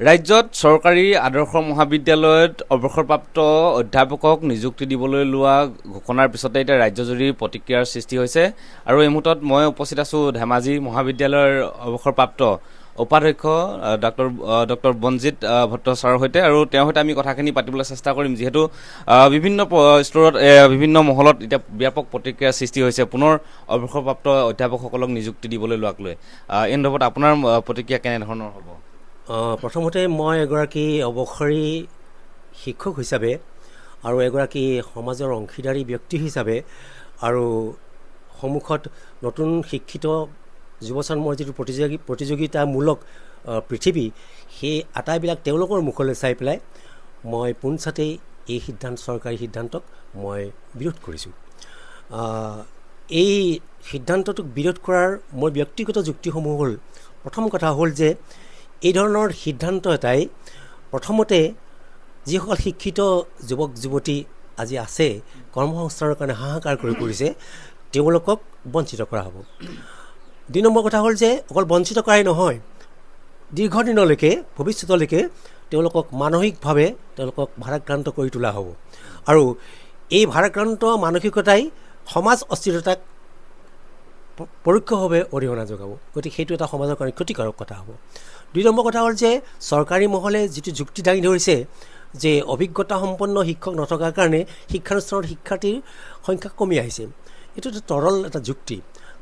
ৰাজ্যত চৰকাৰী আদৰ্শ মহাবিদ্যালয়ত অৱসৰপ্ৰাপ্ত অধ্যাপকক নিযুক্তি দিবলৈ লোৱা ঘোষণাৰ পিছতে এতিয়া ৰাজ্যজুৰি প্ৰতিক্ৰিয়াৰ সৃষ্টি হৈছে আৰু এই মুহূৰ্তত মই উপস্থিত আছোঁ ধেমাজি মহাবিদ্যালয়ৰ অৱসৰপ্ৰাপ্ত উপাধ্যক্ষ ডক্টৰ বনজিৎ ভট্টাচাৰ্যৰ সৈতে আৰু তেওঁৰ সৈতে আমি কথাখিনি পাতিবলৈ চেষ্টা কৰিম যিহেতু বিভিন্ন স্তৰত বিভিন্ন মহলত এতিয়া ব্যাপক প্ৰতিক্ৰিয়াৰ সৃষ্টি হৈছে পুনৰ অৱসৰপ্ৰাপ্ত অধ্যাপকসকলক নিযুক্তি দিবলৈ লোৱাক লৈ এই সন্দৰ্ভত আপোনাৰ প্ৰতিক্ৰিয়া কেনেধৰণৰ হ'ব? প্ৰথমতে মই এগৰাকী অৱসৰী শিক্ষক হিচাপে আৰু এগৰাকী সমাজৰ অংশীদাৰী ব্যক্তি হিচাপে আৰু সন্মুখত নতুন শিক্ষিত যুৱচামৰ যিটো প্ৰতিযোগিতামূলক পৃথিৱী সেই আটাইবিলাক তেওঁলোকৰ মুখলৈ চাই পেলাই মই পোনছাতেই এই চৰকাৰী সিদ্ধান্তক মই বিৰোধ কৰিছোঁ। এই সিদ্ধান্তটোক বিৰোধ কৰাৰ মোৰ ব্যক্তিগত যুক্তিসমূহ হ'ল, প্ৰথম কথা হ'ল যে এই ধৰণৰ সিদ্ধান্ত এটাই প্ৰথমতে যিসকল শিক্ষিত যুৱক যুৱতী আজি আছে কৰ্মসংস্থানৰ কাৰণে হাহাকাৰ কৰি পৰিছে তেওঁলোকক বঞ্চিত কৰা হ'ব। ২ নম্বৰ কথা হ'ল যে অকল বঞ্চিত কৰাই নহয়, দীৰ্ঘদিনলৈকে ভৱিষ্যতলৈকে তেওঁলোকক মানসিকভাৱে তেওঁলোকক ভাৰাক্ৰান্ত কৰি তোলা হ'ব আৰু এই ভাৰাক্ৰান্ত মানসিকতাই সমাজ অস্থিৰতাক পৰোক্ষভাৱে অৰিহণা যোগাব। গতিকে সেইটো এটা সমাজৰ কাৰণে ক্ষতিকাৰক কথা হ'ব। ২ নম্বৰ কথা হ'ল যে চৰকাৰী মহলে যিটো যুক্তি দাঙি ধৰিছে যে অভিজ্ঞতা সম্পন্ন শিক্ষক নথকাৰ কাৰণে শিক্ষানুষ্ঠানৰ শিক্ষাৰ্থীৰ সংখ্যা কমি আহিছে, এইটো এটা তৰল এটা যুক্তি।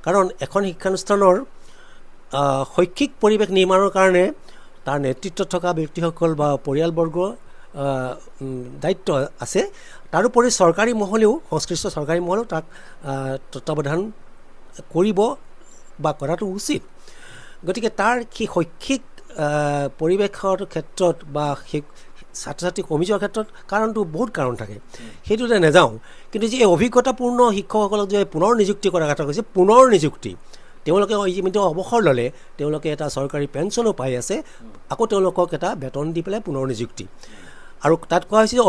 কাৰণ এখন শিক্ষানুষ্ঠানৰ শৈক্ষিক পৰিৱেশ নিৰ্মাণৰ কাৰণে তাৰ নেতৃত্বত থকা ব্যক্তিসকল বা পৰিয়ালবৰ্গ দায়িত্ব আছে। তাৰোপৰি চৰকাৰী মহলেও সংশ্লিষ্ট চৰকাৰী মহলেও তাক তত্বাৱধান কৰিব বা কৰাটো উচিত। গতিকে তাৰ সেই শৈক্ষিক পৰিৱেশৰ ক্ষেত্ৰত বা ছাত্ৰ ছাত্ৰী কমি যোৱাৰ ক্ষেত্ৰত কাৰণটো বহুত কাৰণ থাকে, সেইটোতে নাযাওঁ। কিন্তু যে এই অভিজ্ঞতাপূৰ্ণ শিক্ষকসকলক যে পুনৰ নিযুক্তি কৰাৰ কথা কৈছে, পুনৰ নিযুক্তি তেওঁলোকে ইতিমধ্যে অৱসৰ ল'লে, তেওঁলোকে এটা চৰকাৰী পেঞ্চনো পাই আছে, আকৌ তেওঁলোকক এটা বেতন দি পেলাই পুনৰ নিযুক্তি। আৰু তাত কোৱা হৈছে যে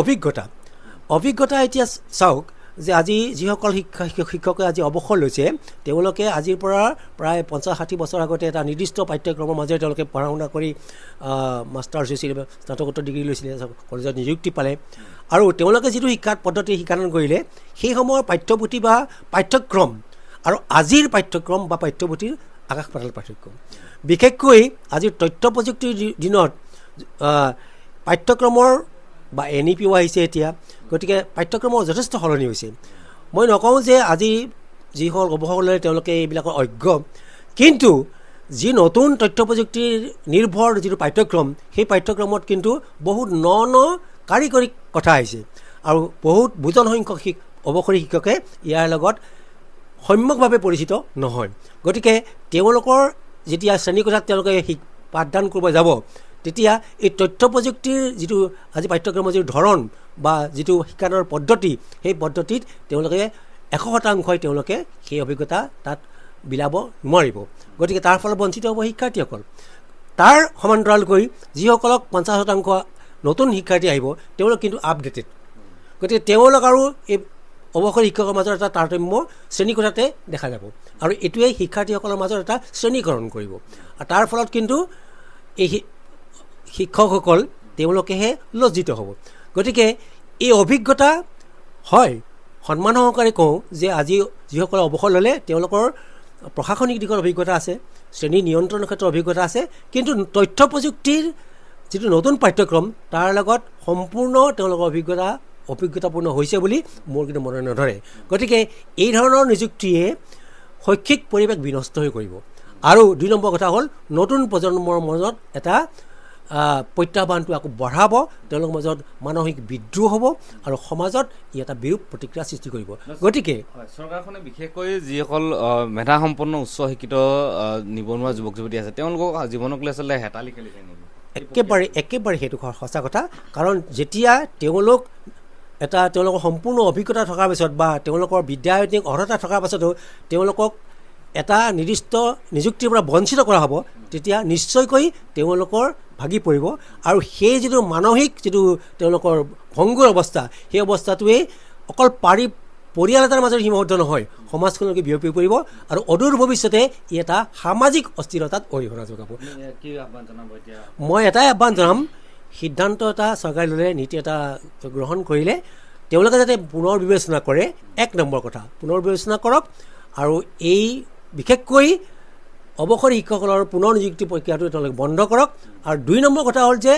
অভিজ্ঞতা এতিয়া চাওক যে আজি যিসকল শিক্ষকে আজি অৱসৰ লৈছে তেওঁলোকে আজিৰ পৰা প্ৰায় ৫০-৬০ বছৰ আগতে এটা নিৰ্দিষ্ট পাঠ্যক্ৰমৰ মাজেৰে তেওঁলোকে পঢ়া শুনা কৰি মাষ্টাৰ্ছ হৈছিলে, স্নাতকোত্তৰ ডিগ্ৰী লৈছিলে, কলেজত নিযুক্তি পালে আৰু তেওঁলোকে যিটো শিক্ষা পদ্ধতি শিক্ষাদান কৰিলে সেই সময়ৰ পাঠ্যপুথি বা পাঠ্যক্ৰম আৰু আজিৰ পাঠ্যক্ৰম বা পাঠ্যপুথিৰ আকাশ পাতাল পাৰ্থক্য। বিশেষকৈ আজিৰ তথ্য প্ৰযুক্তিৰ দিনত পাঠ্যক্ৰমৰ বা NEPও আহিছে এতিয়া, গতিকে পাঠ্যক্ৰমৰ যথেষ্ট সলনি হৈছে। মই নকওঁ যে আজি যিসকল অৱসৰ ল'লে তেওঁলোকে এইবিলাকৰ অজ্ঞ, কিন্তু যি নতুন তথ্য প্ৰযুক্তিৰ নিৰ্ভৰ যিটো পাঠ্যক্ৰম সেই পাঠ্যক্ৰমত কিন্তু বহুত ন কাৰিকৰী কথা আহিছে আৰু বহুত বুজন সংখ্যক অৱসৰী শিক্ষকে ইয়াৰ লগত সম্যকভাৱে পৰিচিত নহয়। গতিকে তেওঁলোকৰ যেতিয়া শ্ৰেণীকোঠাত তেওঁলোকে পাঠদান কৰিব যাব তেতিয়া এই তথ্য প্ৰযুক্তিৰ যিটো আজি পাঠ্যক্ৰমৰ যিটো ধৰণ বা যিটো শিক্ষাদানৰ পদ্ধতি সেই পদ্ধতিত তেওঁলোকে ১০০% তেওঁলোকে সেই অভিজ্ঞতা তাত বিলাব নোৱাৰিব। গতিকে তাৰ ফলত বঞ্চিত হ'ব শিক্ষাৰ্থীসকল। তাৰ সমান্তৰালকৈ যিসকলক ৫০% নতুন শিক্ষাৰ্থী আহিব তেওঁলোক কিন্তু আপডেটেড। গতিকে তেওঁলোক আৰু এই অৱসৰী শিক্ষকৰ মাজত এটা তাৰতম্য শ্ৰেণীকোঠাতে দেখা যাব আৰু এইটোৱে শিক্ষাৰ্থীসকলৰ মাজত এটা শ্ৰেণীকৰণ কৰিব আৰু তাৰ ফলত কিন্তু এই শিক্ষকসকল তেওঁলোকেহে লজ্জিত হ'ব। গতিকে এই অভিজ্ঞতা হয় সন্মান সহকাৰে কওঁ যে আজি যিসকলে অৱসৰ ল'লে তেওঁলোকৰ প্ৰশাসনিক দিশৰ অভিজ্ঞতা আছে, শ্ৰেণী নিয়ন্ত্ৰণৰ ক্ষেত্ৰত অভিজ্ঞতা আছে, কিন্তু তথ্য প্ৰযুক্তিৰ যিটো নতুন পাঠ্যক্ৰম তাৰ লগত সম্পূৰ্ণ তেওঁলোকৰ অভিজ্ঞতাপূৰ্ণ হৈছে বুলি মোৰ কিন্তু মনে নধৰে। গতিকে এই ধৰণৰ নিযুক্তিয়ে শৈক্ষিক পৰিৱেশ বিনষ্ট হৈ কৰিব। আৰু ২ নম্বৰ কথা হ'ল নতুন প্ৰজন্মৰ মাজত এটা প্ৰত্যাহ্বানটো আকৌ বঢ়াব, তেওঁলোকৰ মাজত মানসিক বিদ্ৰোহ হ'ব আৰু সমাজত ই এটা বিৰূপ প্ৰতিক্ৰিয়া সৃষ্টি কৰিব। গতিকে চৰকাৰখনে বিশেষকৈ যিসকল মেধাসম্পন্ন উচ্চ শিক্ষিত নিবনুৱা যুৱক যুৱতী আছে তেওঁলোকক জীৱনক লৈ আচলতে হেতালি খেলিছে নেকি? একেবাৰে সেইটো সঁচা কথা। কাৰণ যেতিয়া তেওঁলোকৰ সম্পূৰ্ণ অভিজ্ঞতা থকাৰ পিছত বা তেওঁলোকৰ বিদ্যায়তনিক অৰ্হতা থকাৰ পাছতো তেওঁলোকক এটা নিৰ্দিষ্ট নিযুক্তিৰ পৰা বঞ্চিত কৰা হ'ব, তেতিয়া নিশ্চয়কৈ তেওঁলোকৰ ভাগি পৰিব আৰু সেই যিটো মানসিক যিটো তেওঁলোকৰ ভংগুৰ অৱস্থা সেই অৱস্থাটোৱে অকল পৰিয়াল এটাৰ মাজত সীমাবদ্ধ নহয়, সমাজখনলৈকে বিয়পি পৰিব আৰু অদূৰ ভৱিষ্যতে ই এটা সামাজিক অস্থিৰতাত অৰিহণা যোগাব। মই এটাই আহ্বান জনাম, সিদ্ধান্ত এটা চৰকাৰে ল'লে, নীতি এটা গ্ৰহণ কৰিলে তেওঁলোকে যাতে পুনৰ বিবেচনা কৰে। 1 নম্বৰ কথা, পুনৰ বিবেচনা কৰক আৰু এই বিশেষকৈ অৱসৰী শিক্ষকসকলৰ পুনৰ নিযুক্তি প্ৰক্ৰিয়াটো তেওঁলোকে বন্ধ কৰক। আৰু 2 নম্বৰ কথা হ'ল যে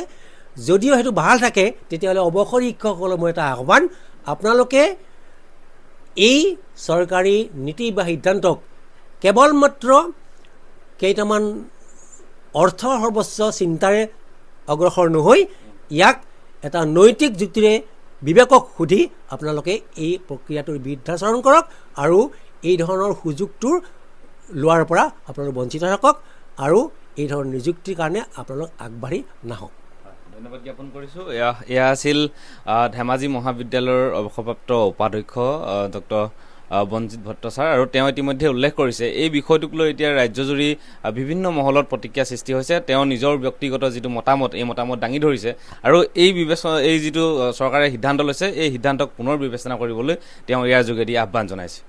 যদিও সেইটো ভাল থাকে, তেতিয়াহ'লে অৱসৰী শিক্ষকসকলৰ মোৰ এটা আহ্বান, আপোনালোকে এই চৰকাৰী নীতি বা সিদ্ধান্তক কেৱল মাত্ৰ কেইটামান অৰ্থৰ সৰ্বোচ্চ চিন্তাৰে অগ্ৰসৰ নহৈ ইয়াক এটা নৈতিক যুক্তিৰে বিবেকক সুধি আপোনালোকে এই প্ৰক্ৰিয়াটোৰ বিৰুদ্ধাচৰণ কৰক আৰু এই ধৰণৰ সুযোগটোৰ লোৱাৰ পৰা আপোনালোক বঞ্চিত থাকক আৰু এই ধৰণৰ নিযুক্তিৰ কাৰণে আপোনালোক আগবাঢ়ি নাহক। ধন্যবাদ জ্ঞাপন কৰিছোঁ। এয়া আছিল ধেমাজি মহাবিদ্যালয়ৰ অৱসৰপ্ৰাপ্ত উপাধ্যক্ষ ডক্টৰ বনজিৎ ভট্টাচাৰ, আৰু তেওঁ ইতিমধ্যে উল্লেখ কৰিছে এই বিষয়টোক লৈ এতিয়া ৰাজ্যজুৰি বিভিন্ন মহলত প্ৰতিক্ৰিয়া সৃষ্টি হৈছে। তেওঁ নিজৰ ব্যক্তিগত যিটো মতামত, এই মতামত দাঙি ধৰিছে আৰু এই যিটো চৰকাৰে সিদ্ধান্ত লৈছে, এই সিদ্ধান্তক পুনৰ বিবেচনা কৰিবলৈ তেওঁ ইয়াৰ যোগেদি আহ্বান জনাইছে।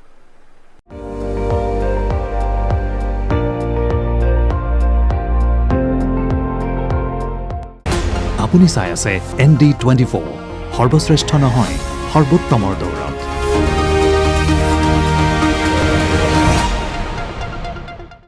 আপুনি চাই আছে ND24, সৰ্বশ্ৰেষ্ঠ নহয় সৰ্বোত্তমৰ দৌৰ।